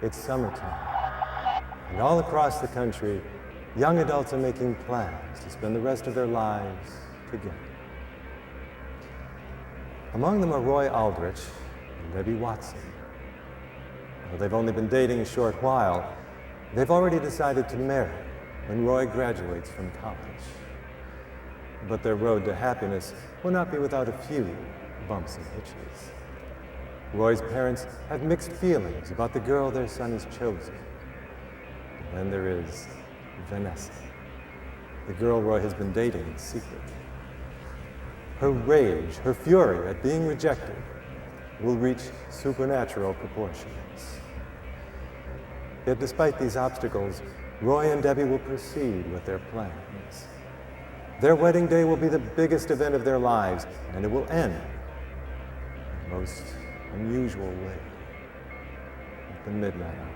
It's summertime, and all across the country, young adults are making plans to spend the rest of their lives together. Among them are Roy Aldrich and Debbie Watson. Though they've only been dating a short while, they've already decided to marry when Roy graduates from college. But their road to happiness will not be without a few bumps and hitches. Roy's parents have mixed feelings about the girl their son has chosen. And then there is Vanessa, the girl Roy has been dating in secret. Her rage, her fury at being rejected will reach supernatural proportions. Yet despite these obstacles, Roy and Debbie will proceed with their plans. Their wedding day will be the biggest event of their lives, and it will end in the most unusual way, at the midnight hour.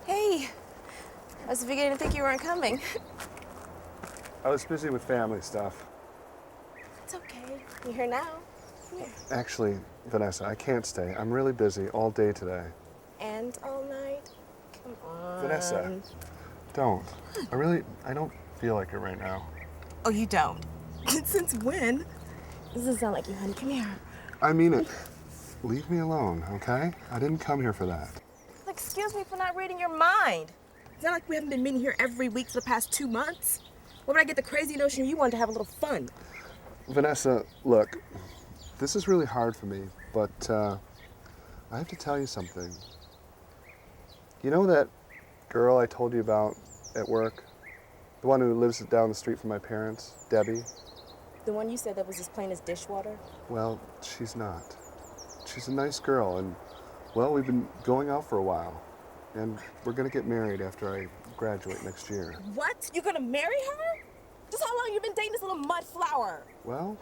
Hey, I was beginning to think you weren't coming. I was busy with family stuff. It's okay. You're here now. Come here. Actually, Vanessa, I can't stay. I'm really busy all day today. And all night? Come on. Vanessa, don't. I don't feel like it right now. Oh, you don't? Since when? This doesn't sound like you, honey. Come here. I mean it. Leave me alone, okay? I didn't come here for that. Excuse me for not reading your mind. It's not like we haven't been meeting here every week for the past 2 months. Where would I get the crazy notion you wanted to have a little fun? Vanessa, look, this is really hard for me, but I have to tell you something. You know that girl I told you about at work? The one who lives down the street from my parents, Debbie? The one you said that was as plain as dishwater? Well, she's not. She's a nice girl, and well, we've been going out for a while, and we're gonna get married after I graduate next year. What? You're gonna marry her? Just how long you been dating this little mud flower? Well,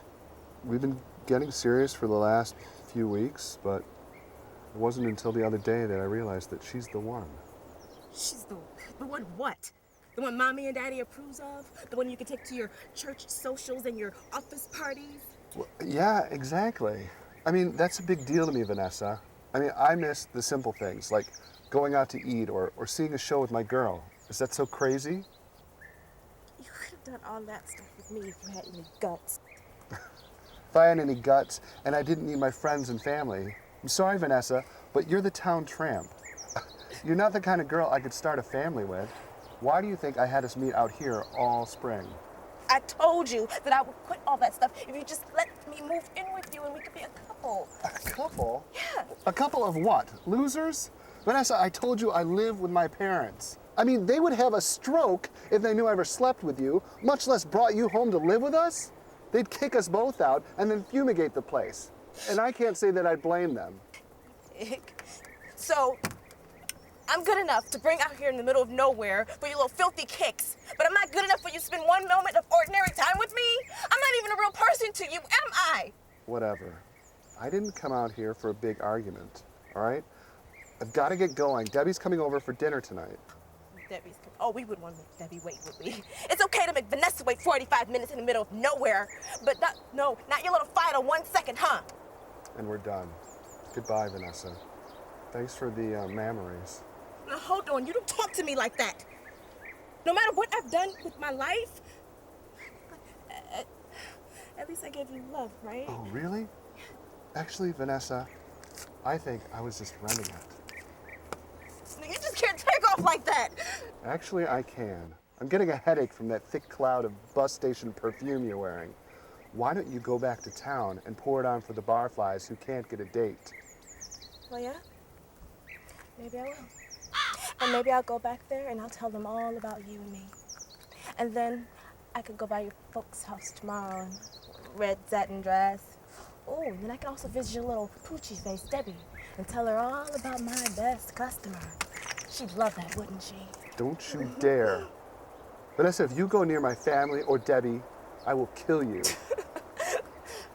we've been getting serious for the last few weeks, but it wasn't until the other day that I realized that she's the one. She's the one what? The one mommy and daddy approves of? The one you can take to your church socials and your office parties? Well, yeah, exactly. I mean, that's a big deal to me, Vanessa. I mean, I miss the simple things, like going out to eat or seeing a show with my girl. Is that so crazy? You could have done all that stuff with me if you had any guts. If I had any guts and I didn't need my friends and family. I'm sorry, Vanessa, but you're the town tramp. You're not the kind of girl I could start a family with. Why do you think I had us meet out here all spring? I told you that I would quit all that stuff if you just let me move in with you and we could be a couple. A couple? Yeah. A couple of what? Losers? Vanessa, I told you I live with my parents. I mean, they would have a stroke if they knew I ever slept with you, much less brought you home to live with us. They'd kick us both out and then fumigate the place. And I can't say that I'd blame them. So, I'm good enough to bring out here in the middle of nowhere for your little filthy kicks, but I'm not good enough for you to spend one moment of ordinary time with me? I'm not even a real person to you, am I? Whatever. I didn't come out here for a big argument, all right? I've got to get going. Debbie's coming over for dinner tonight. Debbie's coming. Oh, we wouldn't want to make Debbie wait, would we? It's okay to make Vanessa wait 45 minutes in the middle of nowhere, but not your little fight on 1 second, huh? And we're done. Goodbye, Vanessa. Thanks for the memories. Now, hold on. You don't talk to me like that. No matter what I've done with my life, at least I gave you love, right? Oh, really? Actually, Vanessa, I think I was just renting it. You just can't take off like that. Actually, I can. I'm getting a headache from that thick cloud of bus station perfume you're wearing. Why don't you go back to town and pour it on for the barflies who can't get a date? Well, yeah. Maybe I will. And maybe I'll go back there and I'll tell them all about you and me. And then I could go by your folks' house tomorrow in red satin dress. Oh, and then I can also visit your little poochie face, Debbie, and tell her all about my best customer. She'd love that, wouldn't she? Don't you dare. Vanessa, if you go near my family or Debbie, I will kill you.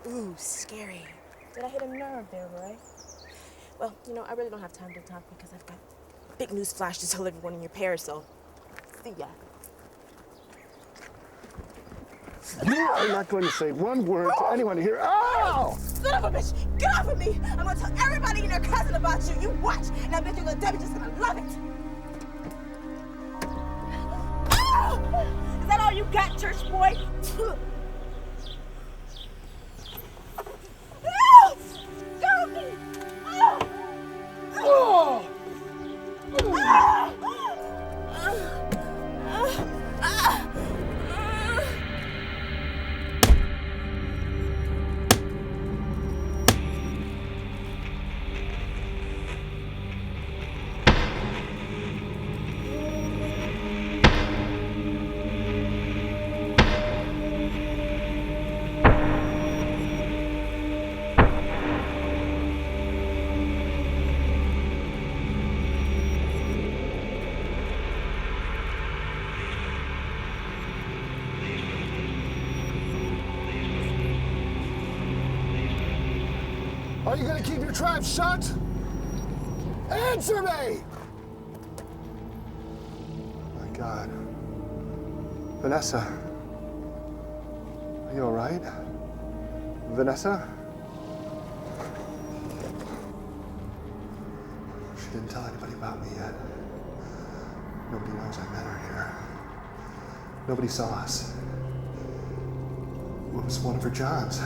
Ooh, scary. Did I hit a nerve there, Roy? Well, you know, I really don't have time to talk because I've got big news flash to tell everyone in your pairs, so see ya. You are not going to say one word to anyone here. Ow! Son of a bitch, get off of me! I'm gonna tell everybody in your cousin about you. You watch, and I bet your little Debbie just gonna love it. Is that all you got, church boy? Help me! Are you going to keep your trap shut? Answer me! My God. Vanessa. Are you all right? Vanessa? She didn't tell anybody about me yet. Nobody knows I met her here. Nobody saw us. It was one of her jobs.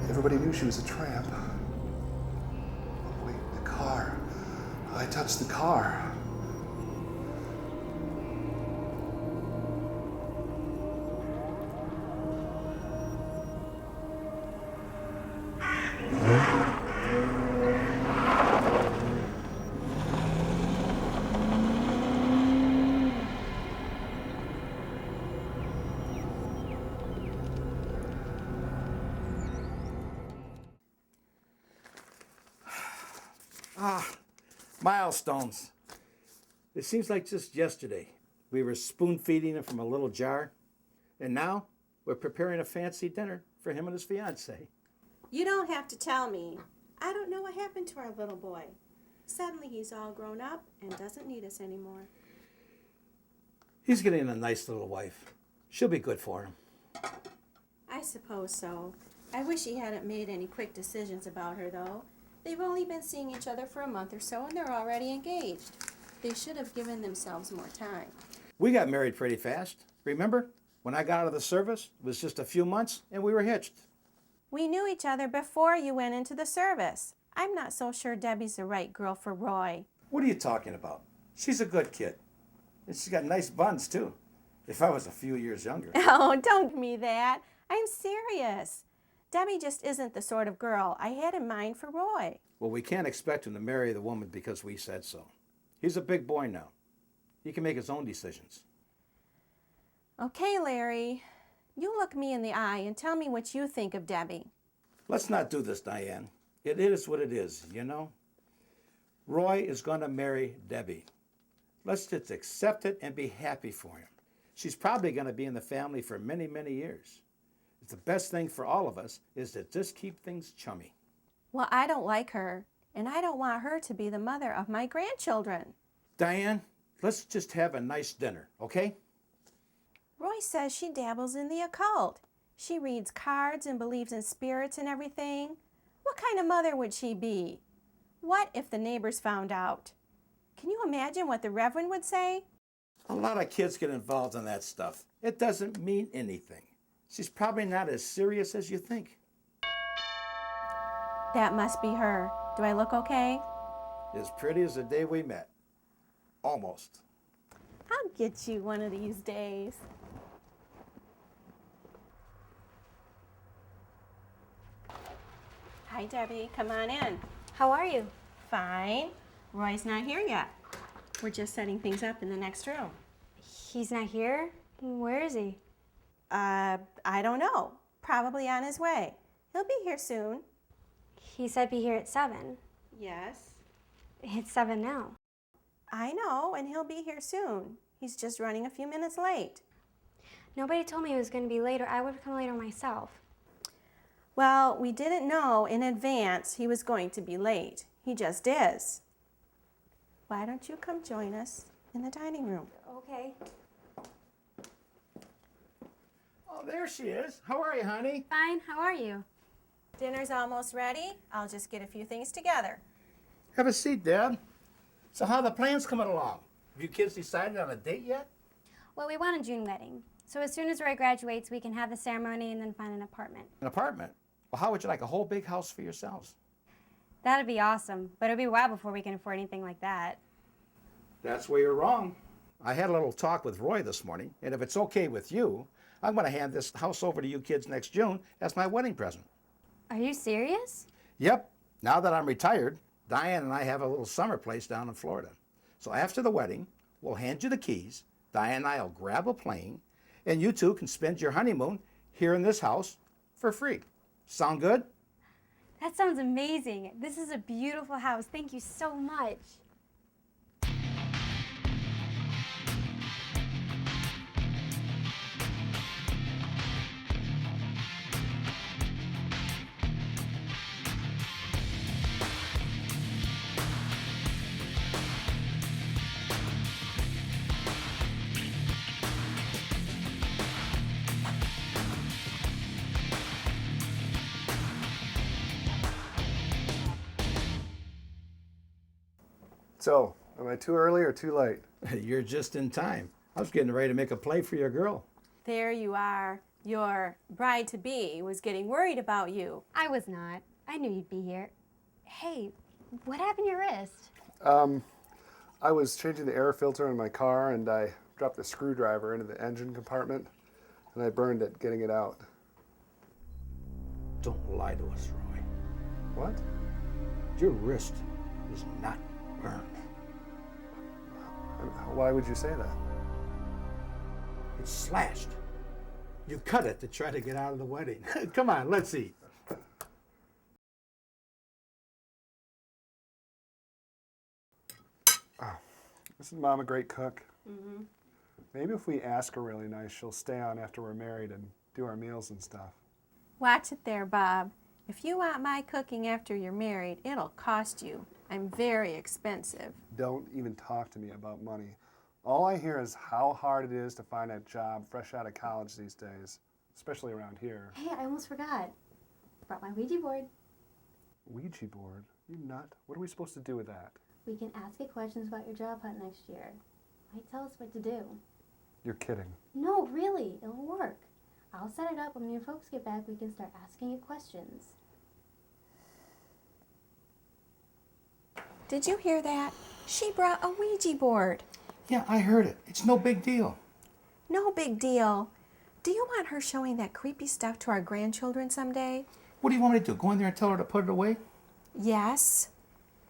Everybody knew she was a tramp. Oh, wait, the car. I touched the car. Milestones. It seems like just yesterday we were spoon feeding him from a little jar, and now we're preparing a fancy dinner for him and his fiancée. You don't have to tell me. I don't know what happened to our little boy. Suddenly he's all grown up and doesn't need us anymore. He's getting a nice little wife. She'll be good for him. I suppose so. I wish he hadn't made any quick decisions about her, though. They've only been seeing each other for a month or so, and they're already engaged. They should have given themselves more time. We got married pretty fast. Remember? When I got out of the service, it was just a few months, and we were hitched. We knew each other before you went into the service. I'm not so sure Debbie's the right girl for Roy. What are you talking about? She's a good kid. And she's got nice buns, too. If I was a few years younger. Oh, don't give me that. I'm serious. Debbie just isn't the sort of girl I had in mind for Roy. Well, we can't expect him to marry the woman because we said so. He's a big boy now. He can make his own decisions. Okay, Larry. You look me in the eye and tell me what you think of Debbie. Let's not do this, Diane. It is what it is, you know? Roy is going to marry Debbie. Let's just accept it and be happy for him. She's probably going to be in the family for many, many years. The best thing for all of us is to just keep things chummy. Well, I don't like her, and I don't want her to be the mother of my grandchildren. Diane, let's just have a nice dinner, okay? Roy says she dabbles in the occult. She reads cards and believes in spirits and everything. What kind of mother would she be? What if the neighbors found out? Can you imagine what the Reverend would say? A lot of kids get involved in that stuff. It doesn't mean anything. She's probably not as serious as you think. That must be her. Do I look okay? As pretty as the day we met. Almost. How get you one of these days. Hi, Debbie. Come on in. How are you? Fine. Roy's not here yet. We're just setting things up in the next room. He's not here? Where is he? I don't know. Probably on his way. He'll be here soon. He said be here at 7. Yes. It's 7 now. I know, and he'll be here soon. He's just running a few minutes late. Nobody told me he was going to be late, or I would have come later myself. Well, we didn't know in advance he was going to be late. He just is. Why don't you come join us in the dining room? Okay. Oh, there she is. How are you, honey? Fine, how are you? Dinner's almost ready. I'll just get a few things together. Have a seat, Dad. So how are the plans coming along? Have you kids decided on a date yet? Well, we want a June wedding. So as soon as Roy graduates, we can have the ceremony and then find an apartment. An apartment? Well, how would you like a whole big house for yourselves? That'd be awesome, but it'll be a while before we can afford anything like that. That's where you're wrong. I had a little talk with Roy this morning, and if it's okay with you, I'm going to hand this house over to you kids next June as my wedding present. Are you serious? Yep. Now that I'm retired, Diane and I have a little summer place down in Florida. So after the wedding, we'll hand you the keys. Diane and I will grab a plane, and you two can spend your honeymoon here in this house for free. Sound good? That sounds amazing. This is a beautiful house. Thank you so much. So, am I too early or too late? You're just in time. I was getting ready to make a play for your girl. There you are. Your bride-to-be was getting worried about you. I was not. I knew you'd be here. Hey, what happened to your wrist? I was changing the air filter in my car and I dropped the screwdriver into the engine compartment and I burned it getting it out. Don't lie to us, Roy. What? Your wrist is not burned. Why would you say that? It's slashed. You cut it to try to get out of the wedding. Come on, let's eat. Oh, isn't Mom a great cook? Mm-hmm. Maybe if we ask her really nice, she'll stay on after we're married and do our meals and stuff. Watch it there, Bob. If you want my cooking after you're married, it'll cost you. I'm very expensive. Don't even talk to me about money. All I hear is how hard it is to find a job fresh out of college these days, especially around here. Hey, I almost forgot. Brought my Ouija board. Ouija board? You nut? What are we supposed to do with that? We can ask it questions about your job hunt next year. Might tell us what to do. You're kidding. No, really, it'll work. I'll set it up when your folks get back. We can start asking it questions. Did you hear that? She brought a Ouija board. Yeah, I heard it. It's no big deal. No big deal. Do you want her showing that creepy stuff to our grandchildren someday? What do you want me to do? Go in there and tell her to put it away? Yes.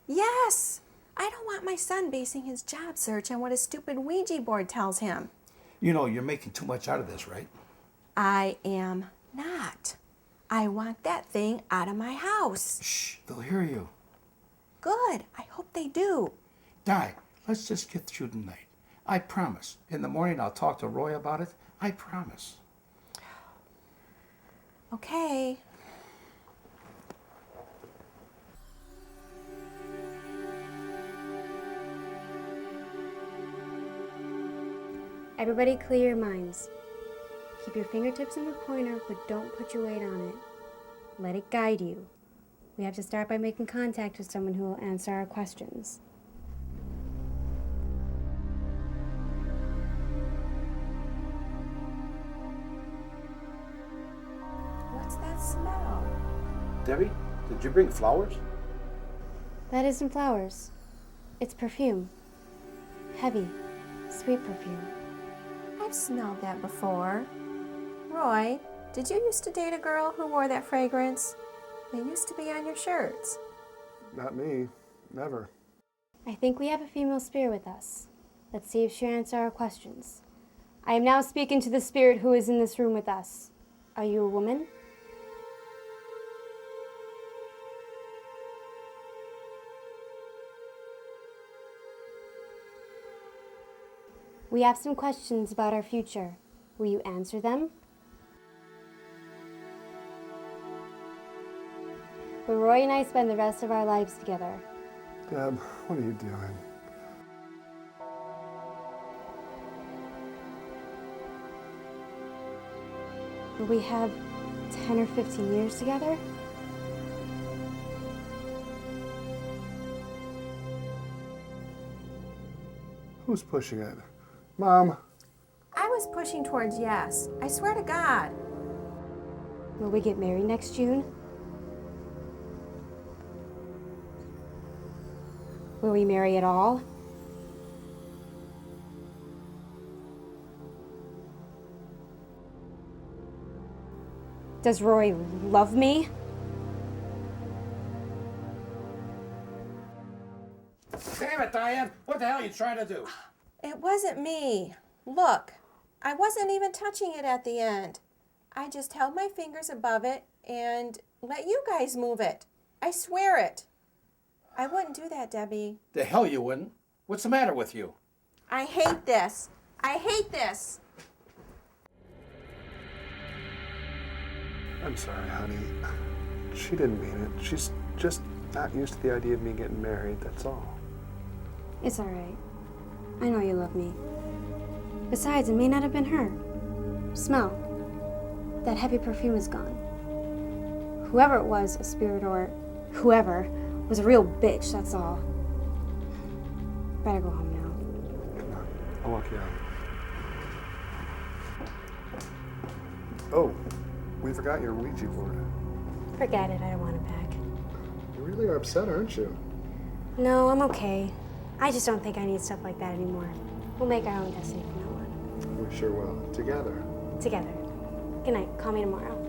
Yes. I don't want my son basing his job search on what a stupid Ouija board tells him. You know, you're making too much out of this, right? I am not. I want that thing out of my house. Shh, they'll hear you. Good. I hope they do. Di, let's just get through tonight. I promise. In the morning, I'll talk to Roy about it. I promise. Okay. Everybody clear your minds. Keep your fingertips on the pointer, but don't put your weight on it. Let it guide you. We have to start by making contact with someone who will answer our questions. What's that smell? Debbie, did you bring flowers? That isn't flowers. It's perfume. Heavy. Sweet perfume. I've smelled that before. Roy, did you used to date a girl who wore that fragrance? They used to be on your shirts. Not me. Never. I think we have a female spirit with us. Let's see if she'll answer our questions. I am now speaking to the spirit who is in this room with us. Are you a woman? We have some questions about our future. Will you answer them? Will Roy and I spend the rest of our lives together? Deb, what are you doing? Will we have 10 or 15 years together? Who's pushing it? Mom. I was pushing towards yes. I swear to God. Will we get married next June? Will we marry at all? Does Roy love me? Damn it, Diane! What the hell are you trying to do? It wasn't me. Look, I wasn't even touching it at the end. I just held my fingers above it and let you guys move it. I swear it. I wouldn't do that, Debbie. The hell you wouldn't. What's the matter with you? I hate this. I hate this. I'm sorry, honey. She didn't mean it. She's just not used to the idea of me getting married, that's all. It's all right. I know you love me. Besides, it may not have been her. Smell. That heavy perfume is gone. Whoever it was, a spirit or whoever, was a real bitch, that's all. Better go home now. Come on, I'll walk you out. Oh, we forgot your Ouija board. Forget it, I don't want it back. You really are upset, aren't you? No, I'm okay. I just don't think I need stuff like that anymore. We'll make our own destiny from now on. We sure will. Together. Together. Good night. Call me tomorrow.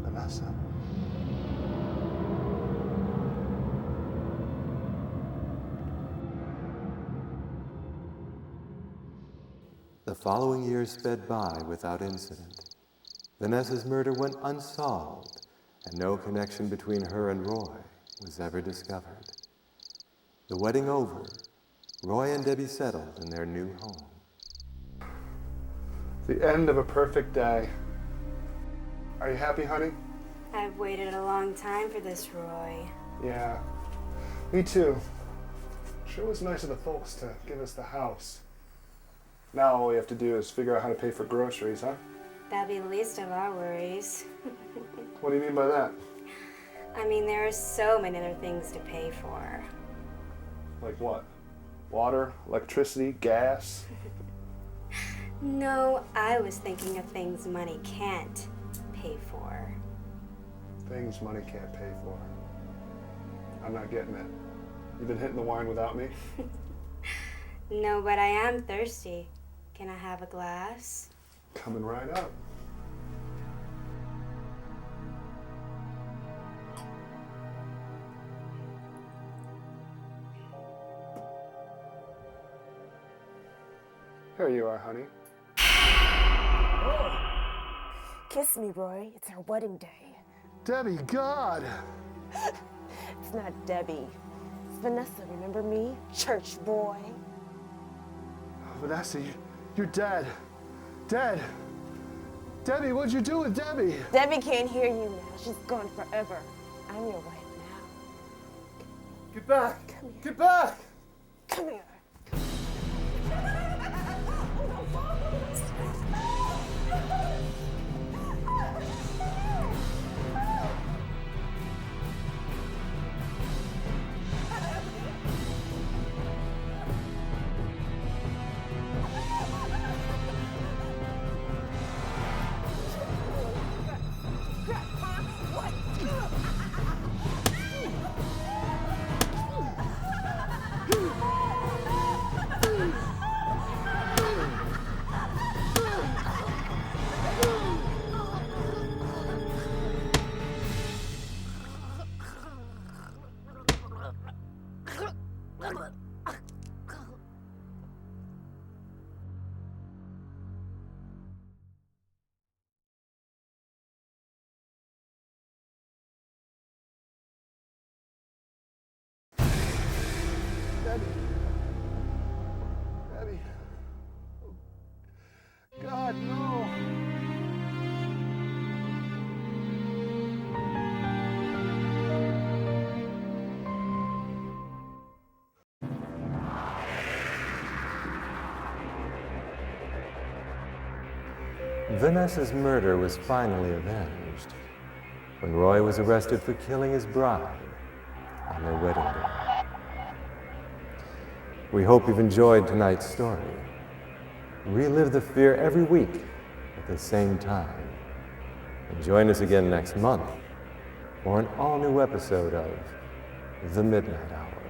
Vanessa. The following years sped by without incident. Vanessa's murder went unsolved, and no connection between her and Roy was ever discovered. The wedding over, Roy and Debbie settled in their new home. The end of a perfect day. Are you happy, honey? I've waited a long time for this, Roy. Yeah. Me too. Sure was nice of the folks to give us the house. Now all we have to do is figure out how to pay for groceries, huh? That'll be the least of our worries. What do you mean by that? I mean, there are so many other things to pay for. Like what? Water, electricity, gas? No, I was thinking of things money can't pay for. Things money can't pay for. I'm not getting it. You been hitting the wine without me? No, but I am thirsty. Can I have a glass? Coming right up. Here you are, honey. Kiss me, Roy. It's our wedding day. Debbie, God. It's not Debbie. It's Vanessa, remember me? Church boy. Vanessa, you're dead. Dead. Debbie, what'd you do with Debbie? Debbie can't hear you now. She's gone forever. I'm your wife now. Get back. Come here. Get back. Come here. Debbie. God, no. Vanessa's murder was finally avenged when Roy was arrested for killing his bride on their wedding day. We hope you've enjoyed tonight's story. Relive the fear every week at the same time. And join us again next month for an all-new episode of The Midnight Hour.